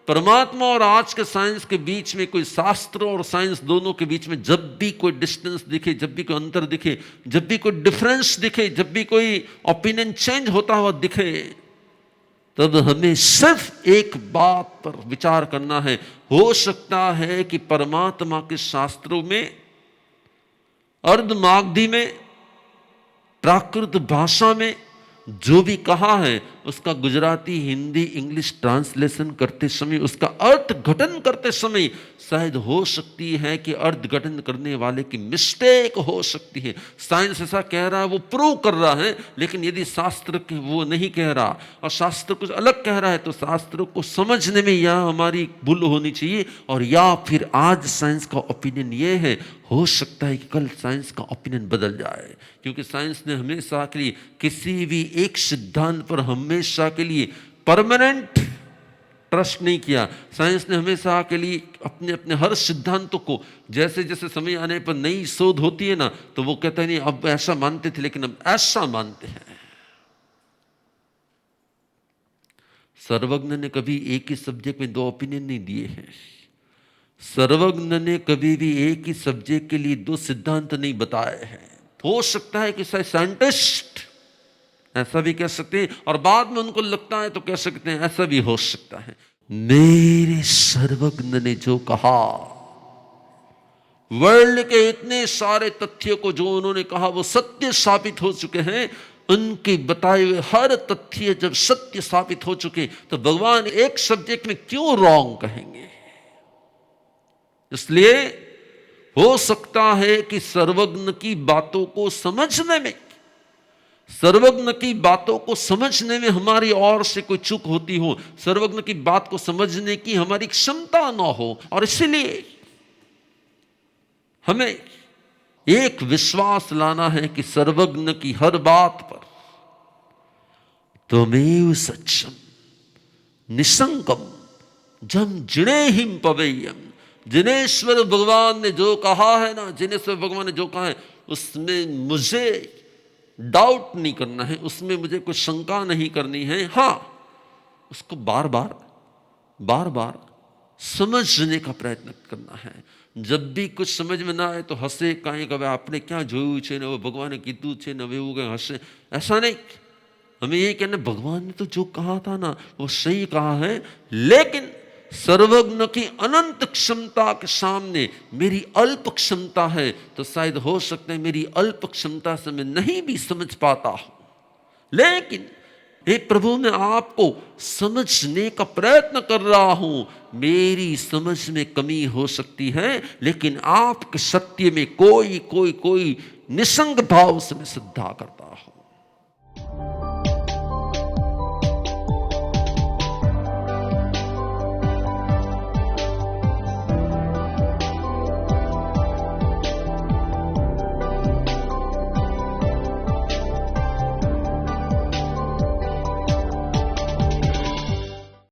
परमात्मा और आज के साइंस के बीच में, कोई शास्त्र और साइंस दोनों के बीच में जब भी कोई डिस्टेंस दिखे, जब भी कोई अंतर दिखे, जब भी कोई डिफरेंस दिखे, जब भी कोई ओपिनियन चेंज होता हुआ दिखे, तब हमें सिर्फ एक बात पर विचार करना है। हो सकता है कि परमात्मा के शास्त्रों में, अर्धमागधी में, प्राकृत भाषा में जो भी कहा है, उसका गुजराती, हिंदी, इंग्लिश ट्रांसलेशन करते समय, उसका अर्थ घटन करते समय शायद हो सकती है कि अर्थ घटन करने वाले की मिस्टेक हो सकती है। साइंस ऐसा कह रहा है, वो प्रूव कर रहा है, लेकिन यदि शास्त्र वो नहीं कह रहा और शास्त्र कुछ अलग कह रहा है, तो शास्त्र को समझने में या हमारी भूल होनी चाहिए, और या फिर आज साइंस का ओपिनियन ये है, हो सकता है कि कल साइंस का ओपिनियन बदल जाए, क्योंकि साइंस ने हमेशा के लिए किसी भी एक सिद्धांत पर हमेशा के लिए परमानेंट ट्रस्ट नहीं किया। साइंस ने हमेशा के लिए अपने अपने हर सिद्धांतों को, जैसे जैसे समय आने पर नई शोध होती है ना, तो वो कहते हैं नहीं अब ऐसा मानते थे लेकिन अब ऐसा मानते हैं। सर्वज्ञ ने कभी एक ही सब्जेक्ट में दो ओपिनियन नहीं दिए हैं। सर्वज्ञ ने कभी भी एक ही सब्जेक्ट के लिए दो सिद्धांत नहीं बताए हैं। हो सकता है कि शायद साइंटिस्ट ऐसा भी कह सकते हैं, और बाद में उनको लगता है तो कह सकते हैं, ऐसा भी हो सकता है। मेरे सर्वज्ञ ने जो कहा, वर्ल्ड के इतने सारे तथ्य को जो उन्होंने कहा वो सत्य साबित हो चुके हैं। उनके बताए हुए हर तथ्य जब सत्य साबित हो चुके, तो भगवान एक सब्जेक्ट में क्यों रॉन्ग कहेंगे? इसलिए हो सकता है कि सर्वज्ञ की बातों को समझने में, सर्वज्ञ की बातों को समझने में हमारी ओर से कोई चूक होती हो, सर्वज्ञ की बात को समझने की हमारी क्षमता ना हो, और इसलिए हमें एक विश्वास लाना है कि सर्वज्ञ की हर बात पर त्वमेव सत्यम निसंकम जम जिणेहिम पवेयम। जिनेश्वर भगवान ने जो कहा है ना, जिनेश्वर भगवान ने जो कहा है, उसमें मुझे डाउट नहीं करना है, उसमें मुझे कोई शंका नहीं करनी है। हाँ, उसको बार बार समझने का प्रयत्न करना है। जब भी कुछ समझ में ना आए तो हंसे, कहें कभी आपने क्या जोयु छे ने, वो भगवान ने कीधु छे ने, वे वो गए हंसे, ऐसा नहीं। हमें ये कहना, भगवान ने तो जो कहा था ना वो सही कहा है, लेकिन सर्वज्ञ की अनंत क्षमता के सामने मेरी अल्प क्षमता है, तो शायद हो सकता है मेरी अल्प क्षमता से मैं नहीं भी समझ पाता हूं, लेकिन हे प्रभु मैं आपको समझने का प्रयत्न कर रहा हूं। मेरी समझ में कमी हो सकती है, लेकिन आपके सत्य में कोई निसंग भाव से मैं श्रद्धा करता हूं।